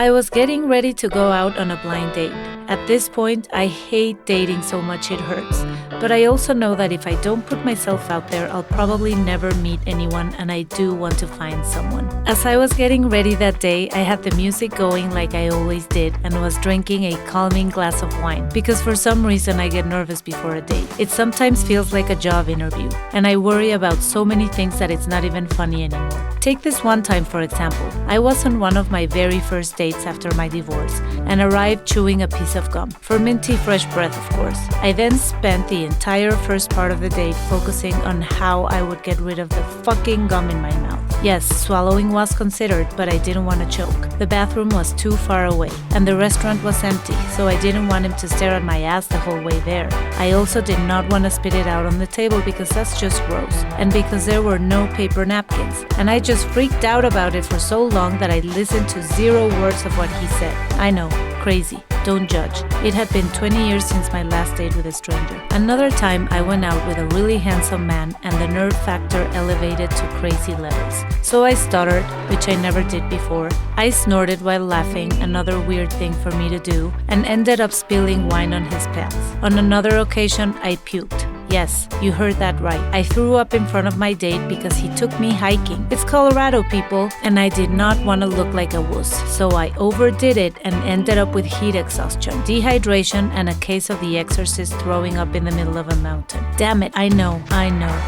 I was getting ready to go out on a blind date. At this point, I hate dating so much it hurts. But I also know that if I don't put myself out there, I'll probably never meet anyone, and I do want to find someone. As I was getting ready that day, I had the music going like I always did and was drinking a calming glass of wine because for some reason I get nervous before a date. It sometimes feels like a job interview, and I worry about so many things that it's not even funny anymore. Take this one time, for example. I was on one of my very first dates after my divorce and arrived chewing a piece of gum. For minty fresh breath, of course. I then spent the entire first part of the date focusing on how I would get rid of the fucking gum in my mouth. Yes, swallowing was considered, but I didn't want to choke. The bathroom was too far away, and the restaurant was empty, so I didn't want him to stare at my ass the whole way there. I also did not want to spit it out on the table because that's just gross, and because there were no paper napkins. And I just freaked out about it for so long that I listened to 0 words of what he said. I know, crazy. Don't judge. It had been 20 years since my last date with a stranger. Another time, I went out with a really handsome man and the nerve factor elevated to crazy levels. So I stuttered, which I never did before. I snorted while laughing, another weird thing for me to do, and ended up spilling wine on his pants. On another occasion, I puked. Yes, you heard that right. I threw up in front of my date because he took me hiking. It's Colorado, people, and I did not want to look like a wuss, so I overdid it and ended up with heat exhaustion, dehydration, and a case of The Exorcist throwing up in the middle of a mountain. Damn it, I know.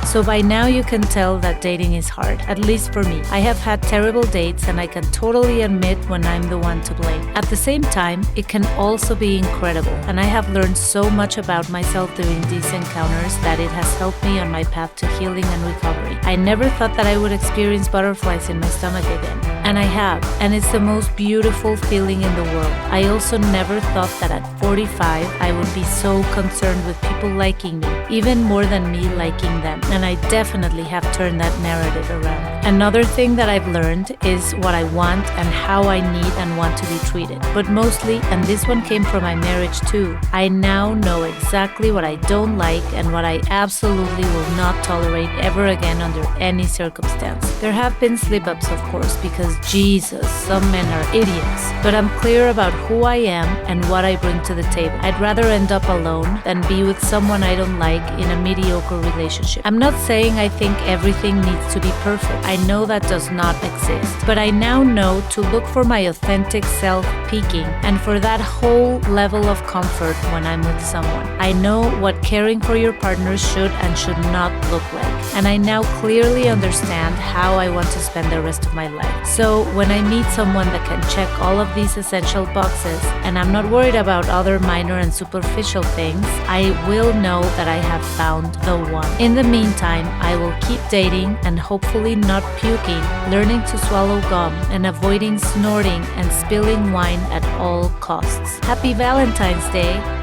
So by now you can tell that dating is hard, at least for me. I have had terrible dates and I can totally admit when I'm the one to blame. At the same time, it can also be incredible, and I have learned so much about myself during these encounters that it has helped me on my path to healing and recovery. I never thought that I would experience butterflies in my stomach again. And I have, and it's the most beautiful feeling in the world. I also never thought that at 45 I would be so concerned with people liking me, even more than me liking them. And I definitely have turned that narrative around. Another thing that I've learned is what I want and how I need and want to be treated. But mostly, and this one came from my marriage too, I now know exactly what I don't like and what I absolutely will not tolerate ever again under any circumstance. There have been slip-ups, of course, because Jesus, some men are idiots. But I'm clear about who I am and what I bring to the table. I'd rather end up alone than be with someone I don't like in a mediocre relationship. I'm not saying I think everything needs to be perfect. I know that does not exist. But I now know to look for my authentic self peaking and for that whole level of comfort when I'm with someone. I know what caring for your partner should and should not look like. And I now clearly understand how I want to spend the rest of my life. So when I meet someone that can check all of these essential boxes, and I'm not worried about other minor and superficial things, I will know that I have found the one. In the meantime, I will keep dating and hopefully not puking, learning to swallow gum, and avoiding snorting and spilling wine at all costs. Happy Valentine's Day!